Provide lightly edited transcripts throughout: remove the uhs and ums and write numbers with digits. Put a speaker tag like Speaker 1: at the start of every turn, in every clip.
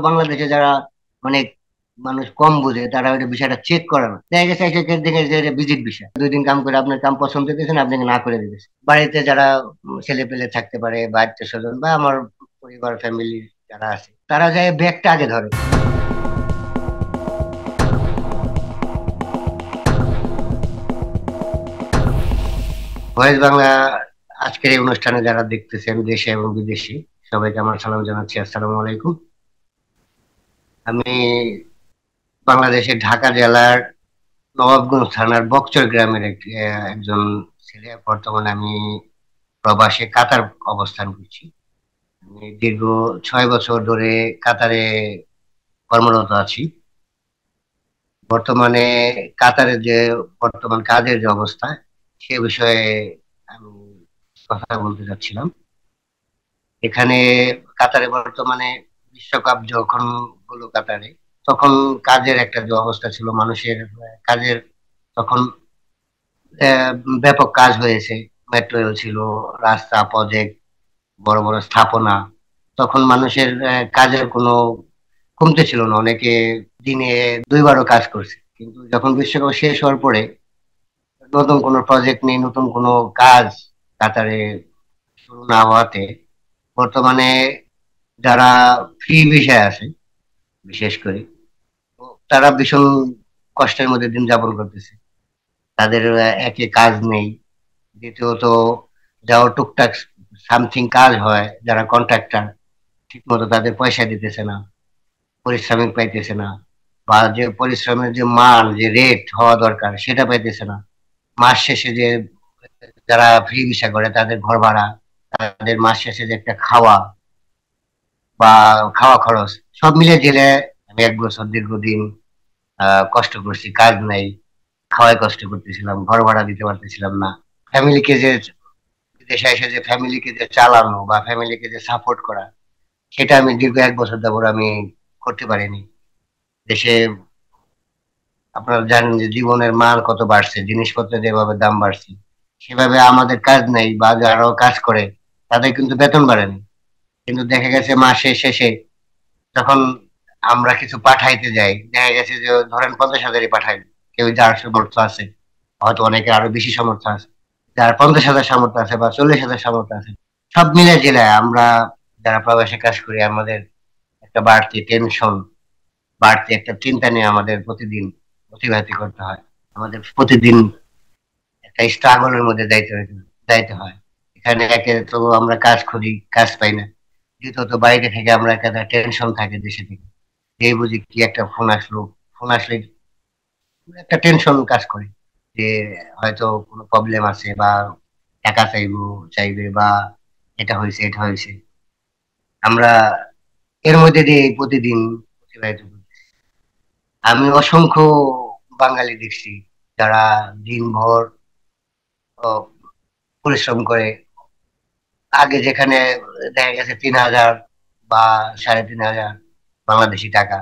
Speaker 1: বাংলাদেশে যারা অনেক মানুষ কম বুঝে তারা ওই বিষয়টা চেক করে না, দেখা গেছে একের দিকে যে ভিজিট বিষয় 2 দিন কাম করে আপনার কাম পছন্দ হইতেছে না, আপনাকে না করে দিতেছে। বাড়িতে যারা ছেলে পেলে থাকতে পারে বা আত্মীয় স্বজন বা আমার পরিবার ফ্যামিলি যারা আছে, তারা যায় ব্যাগটা আগে ধরে। ভয়েস বাংলা আজকের এই অনুষ্ঠানে যারা দেখতেছেন দেশে এবং বিদেশি, সবাইকে আমার সালাম জানাচ্ছি, আসসালামু আলাইকুম। আমি বাংলাদেশের ঢাকা জেলার নবাবগঞ্জ থানার বকচর গ্রামের একজন ছেলে। বর্তমানে আমি প্রবাসে কাতার অবস্থান করছি। আমি দীর্ঘ 6 বছর ধরে কাতারে কর্মরত আছি। বর্তমানে কাতারের যে বর্তমান কাজের যে অবস্থা, সে বিষয়ে আমি কথা বলতে চাচ্ছিলাম। এখানে কাতারে বর্তমানে বিশ্বকাপ যখন হলো কাতারে, তখন কাজের একটা যে অবস্থা ছিল মানুষের, কাজের তখন আহ, ব্যাপক কাজ হয়েছে। মেট্রো রেল ছিল, রাস্তা, প্রজেক্ট, বড় বড় স্থাপনা। তখন মানুষের কাজের কোনো কমতে ছিল না, অনেকে দিনে 2বারও কাজ করছে। কিন্তু যখন বিশ্বকাপ শেষ হওয়ার পরে নতুন কোনো প্রজেক্ট নেই, নতুন কোনো কাজ কাতারে শুরু না হওয়াতে বর্তমানে যারা ফ্রি ভিসায় আছে বিশেষ করে, তো তারা ভীষণ কষ্টের মধ্যে দিন যাপন করতেছে। তাদের একে কাজ নেই, দ্বিতীয়ত যাও টুকটাক সামথিং কাজ হয়, যারা কন্ট্রাক্টর ঠিক মতো তাদের পয়সা দিতেছে না, পারিশ্রমিক পাইতেছে না, বা যে পরিশ্রমের যে মান, যে রেট হওয়া দরকার সেটা পাইতেছে না। মাস শেষে যে যারা ফ্রি ভিসা করে তাদের ঘর ভাড়া, তাদের মাস শেষে যে একটা খাওয়া বা খাওয়া খরচ, সব মিলে জেলে আমি 1 বছর দীর্ঘদিন কষ্ট করছি, কাজ নাই, খাওয়ায় কষ্ট করতেছিলাম, ঘর ভাড়া দিতে পারতেছিলাম না। ফ্যামিলিকে যে দেশে এসে যে ফ্যামিলিকে যে চালানো বা ফ্যামিলিকে যে সাপোর্ট করা, সেটা আমি দীর্ঘ 1 বছর যাবত আমি করতে পারিনি। দেশে আপনারা জানেন যে জীবনের মান কত বাড়ছে, জিনিসপত্রের যেভাবে দাম বাড়ছে, সেভাবে আমাদের কাজ নাই বা যারাও কাজ করে তাদের কিন্তু বেতন বাড়েনি। কিন্তু দেখা গেছে মাসের শেষে যখন আমরা কিছু পাঠাইতে যাই, দেখা গেছে যে ধরেন 50,000-ই পাঠাই, কেউ যার সামর্থ্য আছে, হয়তো অনেকে আরো বেশি সামর্থ্য আছে, যার 50,000 সামর্থ্য আছে বা 40,000 সামর্থ্য আছে, সব মিলে জেলায় আমরা যারা প্রবাসে কাজ করি আমাদের একটা বাড়তি টেনশন, বাড়তি একটা চিন্তা নিয়ে আমাদের প্রতিদিন অতিবাহিত করতে হয়। আমাদের প্রতিদিন একটা স্ট্রাগলের মধ্যে যাইতে হয়। এখানে একে তো আমরা কাজ খুঁজি, কাজ পাই না। দ্বিতীয়ত বাইরে থেকে আমরা একটা টেনশন থাকে দেশে থেকে, এই বুঝি কি একটা ফোন আসলো, ফোন আসলে একটা টেনশন কাজ করে যে হয়তো কোনো প্রবলেম আছে বা টাকা চাইবে বা এটা হয়েছে এটা হয়েছে। আমরা এর মধ্যে দিয়ে প্রতিদিন অতিবাহিত করি। আমি অসংখ্য বাঙালি দেখছি যারা দিনভর আহ, পরিশ্রম করে। আগে যেখানে দেখা গেছে 3,000 বা 3,500 বাংলাদেশি টাকা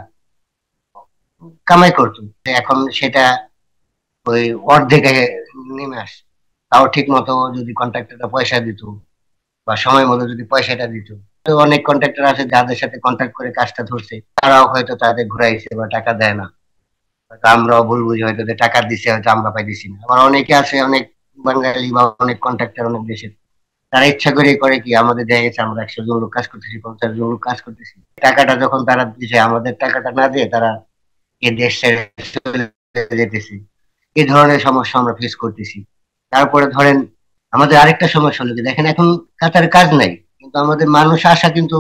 Speaker 1: কামাই করতো, এখন সেটা ওই অর্ধেকে নেমে আসে। তাও ঠিক মতো যদি কন্ট্রাক্টরটা পয়সা দিত বা সময় মতো যদি পয়সাটা দিত। তো অনেক কন্ট্রাক্টর আছে যাদের সাথে কন্ট্রাক্ট করে কাজটা ধরছে, তারাও হয়তো তাদের ঘুরাইছে বা টাকা দেয় না। হয়তো আমরাও ভুল বুঝি, হয়তো যে টাকা দিছে হয়তো আমরা পাইতেছি না। আবার অনেকে আছে, অনেক বাঙালি বা অনেক কন্ট্রাক্টর অনেক দেশের, তারা ইচ্ছা করে করে কি আমাদের দেখা গেছে আমরা 100 জন লোক কাজ করতেছি, 50 জন লোক কাজ করতেছি, টাকাটা যখন তারা দিছে আমাদের টাকাটা না দিয়ে তারা এ দেশ ছেড়ে চলে যেতেছি। এই ধরনের সমস্যা আমরা ফেস করতেছি। তারপরে ধরেন আমাদের আরেকটা সমস্যা হলো কি, দেখেন এখন কাতার কাজ নাই, কিন্তু আমাদের মানুষ আসা কিন্তু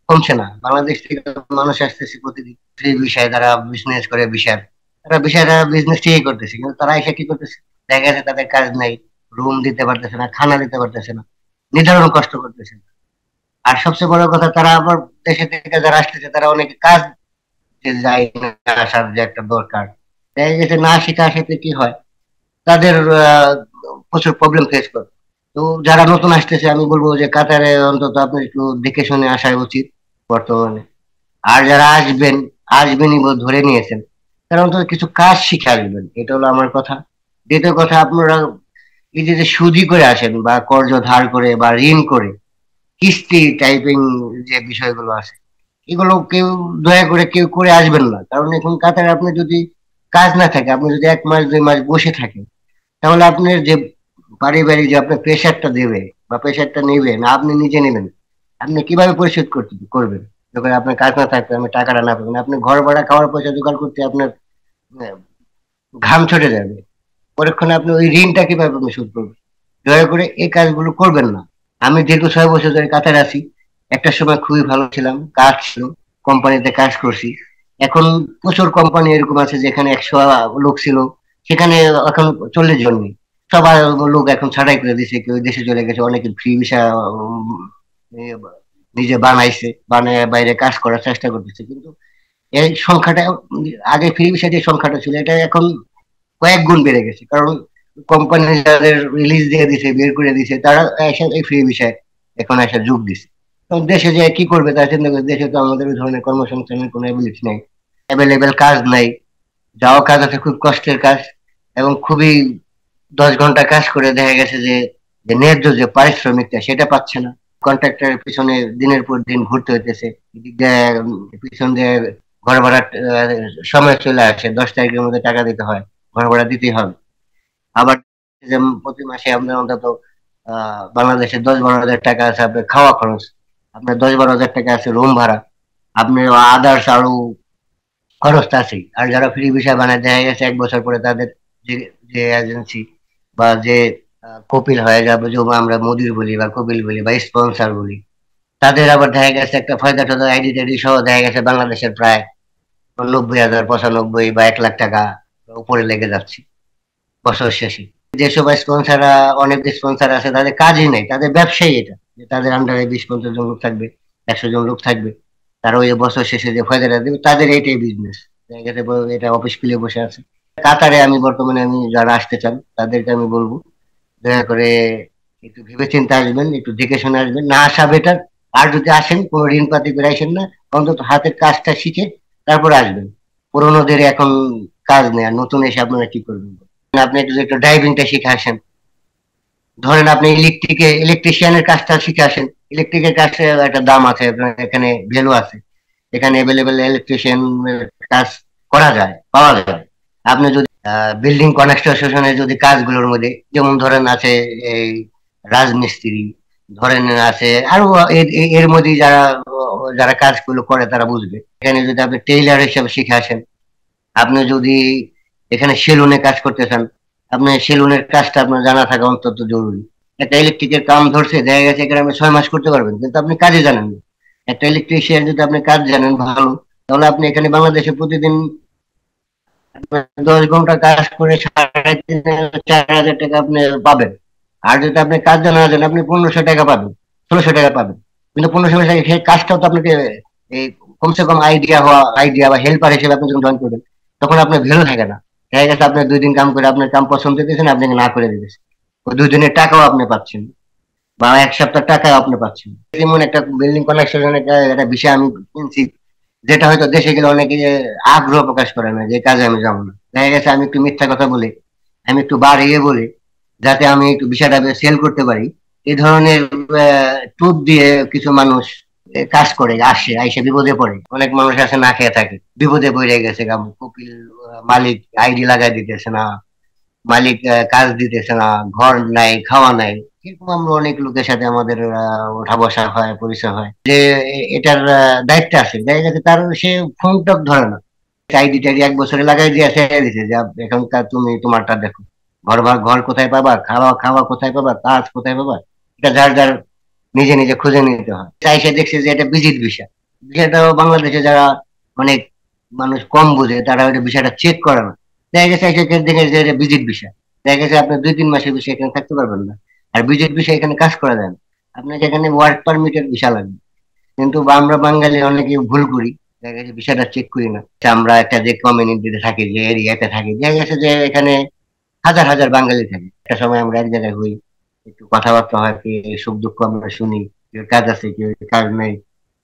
Speaker 1: কমছে না। বাংলাদেশ থেকে মানুষ আসতেছে প্রতিদিন ফ্রি বিষয়, তারা বিজনেস করে বিষয়, তারা বিষয়টা বিজনেস ঠিকই করতেছে, কিন্তু তারা এসে কি করতেছে, দেখা যাচ্ছে তাদের কাজ নাই, রুম দিতে পারতেছে না, খানা দিতে পারতেছে না, নির্ধারণ কষ্ট করতেছে। আর সবচেয়ে বড় কথা, তারা আবার দেশে থেকে যারা আসতেছে তারা অনেকে কাজ যে যায় না, আসার যে একটা দরকার, দেখা গেছে না শিখা আসাতে কি হয়, তাদের প্রচুর প্রবলেম ফেস করে। তো যারা নতুন আসতেছে আমি বলবো যে কাতারে অন্তত আপনি একটু দেখে শুনে আসা উচিত বর্তমানে। আর যারা আসবেন, আসবেনই ধরে নিয়েছেন, তারা অন্তত কিছু কাজ শিখে আসবেন, এটা হলো আমার কথা। দ্বিতীয় কথা, আপনারা এই যে যে সুদি করে আসেন বা কর্জ ধার করে বা ঋণ করে, কিস্তি টাইপিং যে বিষয়গুলো আছে, এগুলো কেউ দয়া করে কেউ করে আসবেন না, কারণ এখন কাতারে আপনি যদি কাজ না থাকে, আপনি যদি 1 মাস 2 মাস বসে থাকেন, তাহলে আপনার যে পারিবারিক যে আপনার প্রেশারটা দেবে বা প্রেশারটা নেবেন, আপনি নিজে নেবেন, আপনি কিভাবে পরিশোধ করতে করবেন যখন আপনার কাজ না থাকবে, আপনি টাকাটা না পাবেন, আপনি ঘর ভাড়া খাওয়ার পয়সা জোগাড় করতে আপনার আহ, ঘাম ছুটে যাবে, পরক্ষণে আপনি ওই ঋণটা কিভাবে আপনি শোধ করবেন? দয়া করে এই কাজগুলো করবেন না। আমি দীর্ঘ 6 বছর ধরে কাতারে আছি, একটা সময় খুবই ভালো ছিলাম, কাজ ছিল, কোম্পানিতে কাজ করছি। এখন প্রচুর কোম্পানি এরকম আছে যেখানে 100 লোক ছিল, সেখানে এখন 40 জন নেই। সবাই লোক এখন ছাঁটাই করে দিছে, কেউ দেশে চলে গেছে, অনেকে ফ্রি ভিসা নিজে বানাইছে, বানায় বাইরে কাজ করার চেষ্টা করতেছে, কিন্তু এই সংখ্যাটা, আগে ফ্রি ভিসা যে সংখ্যাটা ছিল এটা এখন কয়েক গুণ বেড়ে গেছে, কারণ কোম্পানি যাদের রিলিজ দিয়ে দিছে, বের করে দিছে, তারা এসে এই ফ্রি বিষয়ে এখন এসে যোগ দিছে। তো দেশে যে কি করবে তার চিন্তা করে, দেশে তো আমাদের ওই ধরনের কর্মসংস্থানের কোনো অ্যাবিলিটি নেই, অ্যাভেলেবেল কাজ নাই, যাও কাজ আছে খুব কষ্টের কাজ, এবং খুবই 10 ঘন্টা কাজ করে দেখা গেছে যে যে ন্যায্য যে পারিশ্রমিকটা সেটা পাচ্ছে না, কন্ট্রাক্টরের পিছনে দিনের পর দিন ঘুরতে হইতেছে, এদিক দিয়ে পিছন দিয়ে ঘর ভাড়া সময় চলে আসে, 10 তারিখের মধ্যে টাকা দিতে হয়, ঘর ভাড়া দিতেই হবে। আবার যে প্রতি মাসে আপনার অন্তত বাংলাদেশে 10-12 হাজার টাকা আছে আপনার খাওয়া খরচ, আপনার 10-12 হাজার টাকা আছে রুম ভাড়া, আপনার আদার্স আরো খরচটা আছেই। আর যারা ফ্রি ভিসা বানায় দেখা গেছে 1 বছর পরে তাদের যে যে এজেন্সি বা যে কপিল হয়ে যাবে, যে আমরা মুদির বলি বা কপিল বলি বা স্পন্সর বলি, তাদের আবার দেখা গেছে একটা ফয়দা টয়দা আইডি টাইডি সহ দেখা গেছে বাংলাদেশের প্রায় 90,000 95 বা 1 লাখ টাকা উপরে লেগে যাচ্ছে বছর শেষে। যেসব স্পন্সাররা, অনেক স্পন্সর আছে তাদের কাজই নেই, তাদের ব্যবসায়ী এটা, যে তাদের আন্ডারে 20-50 জন লোক থাকবে, 100 জন লোক থাকবে, তারা ওই বছর শেষে যে ফায়দাটা দেবে তাদের এইটাই বিজনেস। দেখা গেছে এটা অফিস খুলে বসে আছে। কাতারে আমি বর্তমানে, আমি যারা আসতে চান তাদেরকে আমি বলবো, দয়া করে একটু ভেবে চিন্তে আসবেন, একটু দেখে শুনে আসবেন, না আসা বেটার। আর যদি আসেন কোনো ঋণ পাতি করে আসেন না, অন্তত হাতের কাজটা শিখে তারপরে আসবেন। পুরোনোদের এখন কাজ নেই, আর নতুন এসে আপনারা কি করবেন? আপনি একটু একটু ড্রাইভিংটা শিখে আসেন, ধরেন আপনি ইলেকট্রিশিয়ানের কাজটা শিখে আসেন। ইলেকট্রিকের কাজটা একটা দাম আছে, আপনার এখানে ভ্যালু আছে, এখানে অ্যাভেলেবেল ইলেকট্রিশিয়ান কাজ করা যায়, পাওয়া যায়। আপনি যদি বিল্ডিং কনস্ট্রাকশনের যদি কাজগুলোর মধ্যে, যেমন ধরেন আছে এই রাজমিস্ত্রি, ধরেন আছে আরো এর মধ্যে যারা যারা কাজগুলো করে তারা বুঝবে। এখানে যদি আপনি টেইলার হিসেবে শিখে আসেন, আপনি যদি এখানে সেলুনে কাজ করতে চান, আপনি সেলুনের কাজটা আপনার জানা থাকা অত্যন্ত জরুরি। একটা ইলেকট্রিকের কাম ধরছে, দেখা গেছে এখানে আপনি 6 মাস করতে পারবেন, কিন্তু আপনি কাজে জানেন না। একটা ইলেকট্রিশিয়ান যদি আপনি কাজ জানেন ভালো, তাহলে আপনি এখানে বাংলাদেশে প্রতিদিন 10 ঘন্টা কাজ করে 3,500 4,000 টাকা আপনি পাবেন। আর যদি আপনি কাজ জানা না জানেন, আপনি 1,500 টাকা পাবেন, 1,600 টাকা পাবেন, কিন্তু 1,500 টাকা সেই কাজটাও তো আপনাকে এই কমসে কম আইডিয়া বা হেল্পার হিসেবে আপনি যখন জয়েন করবেন, তখন আপনার ভ্যালু থাকে না। দেখা গেছে আপনার 2 দিন কাম করে আপনার কাম পছন্দ হতেছে না, আপনাকে না করে দিতেছে, ওই 2 দিনের টাকাও আপনি পাচ্ছেন, বা 1 সপ্তাহ টাকাও আপনি পাচ্ছেন। যেমন একটা বিল্ডিং কনস্ট্রাকশনের একটা বিষয় আমি কিনছি, যেটা হয়তো দেশে গেলে অনেকে আগ্রহ প্রকাশ করে না, যে কাজে আমি যাবো না। দেখা গেছে আমি একটু মিথ্যা কথা বলি, আমি একটু বাড়িয়ে বলি, যাতে আমি একটু বিষয়টা সেল করতে পারি। এই ধরনের টুপ দিয়ে কিছু মানুষ কাজ করে আসে, আইসে বিপদে পড়ে, অনেক মানুষ আছে না খেয়ে থাকে, বিপদে পড়ে গেছে কপিল মালিক আইডি লাগাই দিতেছে না, মালিক কাজ দিতেছে না, ঘর নাই, খাওয়া নাই। এরকম আমরা অনেক লোকের সাথে আমাদের ওঠা বসা হয়, পরিচয় হয়, যে এটার দায়িত্ব আছে, দেখা গেছে তার সে ফোন টক ধরে না, আইডি টাইডি 1 বছরে লাগাই দিয়ে ছেড়ে দিছে যে এখনকার তুমি তোমারটা দেখো, ঘর কোথায় পাবা, খাওয়া খাওয়া কোথায় পাবা, কাজ কোথায় পাবা, এটা যার যার নিজে নিজে খুঁজে নিতে হয়। তাই সে দেখছে যে এটা ভিজিট ভিসা, বিষয়টা বাংলাদেশে যারা অনেক মানুষ কম বুঝে, তারা ওই বিষয়টা চেক করে না। দেখা গেছে এসে দেখে যে এটা ভিজিট ভিসা, দেখা গেছে আপনি 2-3 মাসের বিষয় এখানে থাকতে পারবেন না, আর ভিজিট ভিসা এখানে কাজ করা যায় না, আপনাকে এখানে ওয়ার্ক পারমিটের ভিসা লাগবে। কিন্তু আমরা বাঙালি অনেকে ভুল করি, দেখা গেছে বিষয়টা চেক করি না। আমরা একটা যে কমিউনিটিতে থাকি, যে এরিয়াতে থাকি, দেখা গেছে যে এখানে হাজার হাজার বাঙালি থাকে, একটা সময় আমরা এক জায়গায় হই, একটু কথাবার্তা হয়, কি সুখ দুঃখ আমরা শুনি, কেউ কাজ আছে, কেউ কাজ নাই,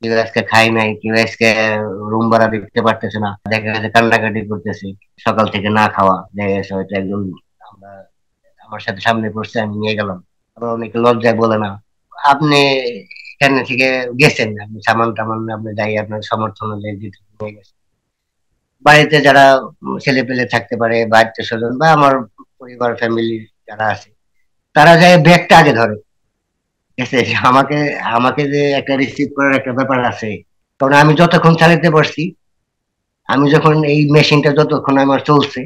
Speaker 1: কেউ আজকে খাই নাই, কেউ আজকে রুম ভাড়া দিতে পারতেছে না, দেখা গেছে কান্নাকাটি করতেছে, সকাল থেকে না খাওয়া, দেখা গেছে হয়তো একজন আমরা আমার সাথে সামনে পড়ছে, আমি নিয়ে গেলাম, আবার অনেকে লজ্জায় বলে না। আপনি সেখানে থেকে গেছেন আপনি সামান টামান আপনি যাই আপনার সমর্থন অনুযায়ী দিতে নিয়ে গেছেন। বাড়িতে যারা ছেলে পেলে থাকতে পারে বা আত্মীয় স্বজন বা আমার পরিবার ফ্যামিলি যারা আছে, তারা যায় ব্যাগটা আগে ধরে। ঠিক আছে, যে আমাকে আমাকে যে একটা রিসিভ করার একটা ব্যাপার আছে। কারণ আমি যতক্ষণ চালাতে পারছি, আমি যখন এই মেশিনটা যতক্ষণ আমার চলছে,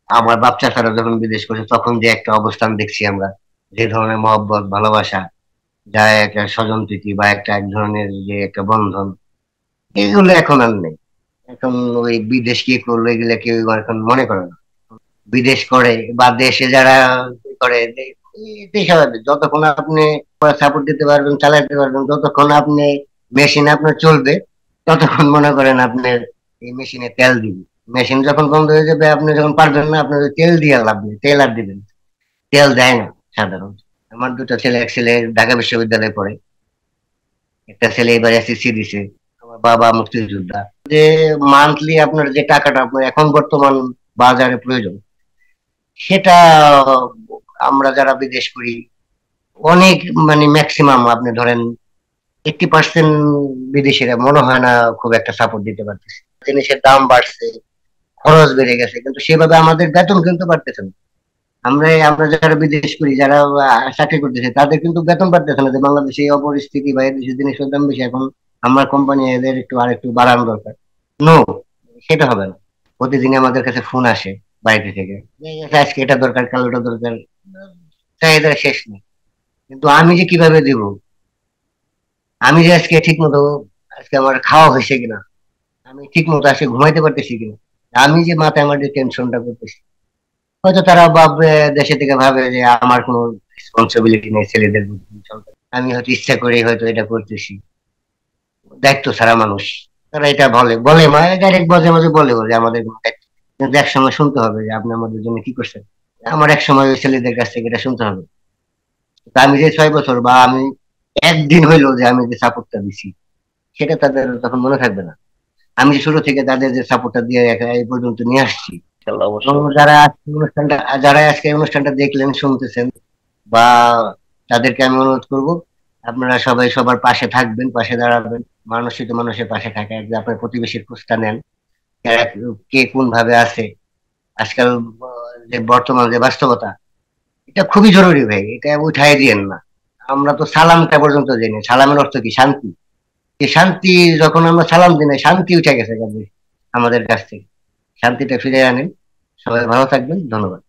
Speaker 1: আমার বাপ চাচারা যখন বিদেশ করছে তখন যে একটা অবস্থান দেখছি আমরা, যে ধরনের মহব্বত ভালোবাসা, যা একটা স্বজন প্রীতি বা একটা এক ধরনের যে একটা বন্ধন, এগুলো এখন আর নেই। এখন ওই বিদেশ কি করলো এগুলো কেউ এখন মনে করে না। বিদেশ করে বা দেশে যারা করে এটাই স্বাভাবিক। যতক্ষণ আপনি সাপোর্ট দিতে পারবেন, চালাতে পারবেন, যতক্ষণ আপনি মেশিন আপনার চলবে, ততক্ষণ মনে করেন আপনার এই মেশিনে তেল দিবে। মেশিন যখন বন্ধ হয়ে যাবে, আপনি যখন পারবেন না, আপনার ওই তেল দিয়ে লাভ নেই, তেল আর দিবেন, তেল দেয় না সাধারণত। আমার দুটো ছেলে, এক ছেলে ঢাকা বিশ্ববিদ্যালয়ে পড়ে, একটা ছেলে এবার এসএসসি দিছে। আমার বাবা মুক্তিযোদ্ধা। যে মান্থলি আপনার যে টাকাটা আপনার এখন বর্তমান বাজারে প্রয়োজন, সেটা আমরা যারা বিদেশ করি অনেক, মানে ম্যাক্সিমাম আপনি ধরেন 80% বিদেশিরা মনে হয় না খুব একটা সাপোর্ট দিতে পারতেছে। জিনিসের দাম বাড়ছে, খরচ বেড়ে গেছে, কিন্তু সেভাবে আমাদের বেতন কিন্তু বাড়তেছে না। আমরা যারা বিদেশ করি, যারা চাকরি করতেছে, তাদের কিন্তু বেতন বাড়তেছে না। যে বাংলাদেশে এই অপরিস্থিতি বা এই দেশের জিনিসের দাম বেশি, এখন আমার কোম্পানি এদের একটু আর একটু বাড়ানো দরকার। নো, সেটা হবে না। প্রতিদিন আমাদের কাছে ফোন আসে বাইরে থেকে, যে আজকে এটা দরকার, কাল ওটা দরকার, চাহিদা শেষ নেই। কিন্তু আমি যে কিভাবে দিব, আমি যে আজকে ঠিক মতো, আজকে আমার খাওয়া হয়েছে কিনা, আমি ঠিক মতো আজকে ঘুমাইতে পারতেছি কিনা, আমি যে মাথায় আমার যে টেনশনটা করতেছি, হয়তো তারা ভাববে, দেশে থেকে ভাবে যে আমার কোনো রেসপন্সিবিলিটি নেই ছেলেদের প্রতি, আমি হয়তো ইচ্ছা করে হয়তো এটা করতেছি, দায়িত্ব ছাড়া মানুষ। তারা এটা বলে বলে মানে ডাইরেক্ট মাঝে মাঝে বলে বলে আমাদের কোনো দায়িত্ব নেই। কিন্তু এক সময় শুনতে হবে যে আপনি আমাদের জন্য কি করছেন। আমার এক সময় ওই ছেলেদের কাছ থেকে এটা শুনতে হবে। তা আমি যে 6 বছর বা আমি একদিন হইলো যে আমি যে সাপোর্টটা দিছি, সেটা তাদের তখন মনে থাকবে না। আমি যে শুরু থেকে তাদের যে সাপোর্টটা দিয়ে এই পর্যন্ত নিয়ে আসছি।
Speaker 2: ইনশাল্লাহ,
Speaker 1: এবং
Speaker 2: অবশ্যই।
Speaker 1: যারা আজকে এই অনুষ্ঠানটা দেখলেন, শুনতেছেন, বা তাদেরকে আমি অনুরোধ করব, আপনারা সবাই সবার পাশে থাকবেন, পাশে দাঁড়াবেন। মানুষই তো মানুষের পাশে থাকে, যে আপনার প্রতিবেশীর খোঁজটা নেন, কে কোন ভাবে আছে। আজকাল যে বর্তমান যে বাস্তবতা, এটা খুবই জরুরি ভাই, এটা উঠাই দিয়েন না। আমরা তো সালামটা পর্যন্ত জানি, সালামের অর্থ কি? শান্তি। এই শান্তি, যখন আমরা সালাম দিই না, শান্তি উঠে গেছে আমাদের কাছ থেকে। শান্তিটা ফিরে আনেন। সবাই ভালো থাকবেন, ধন্যবাদ।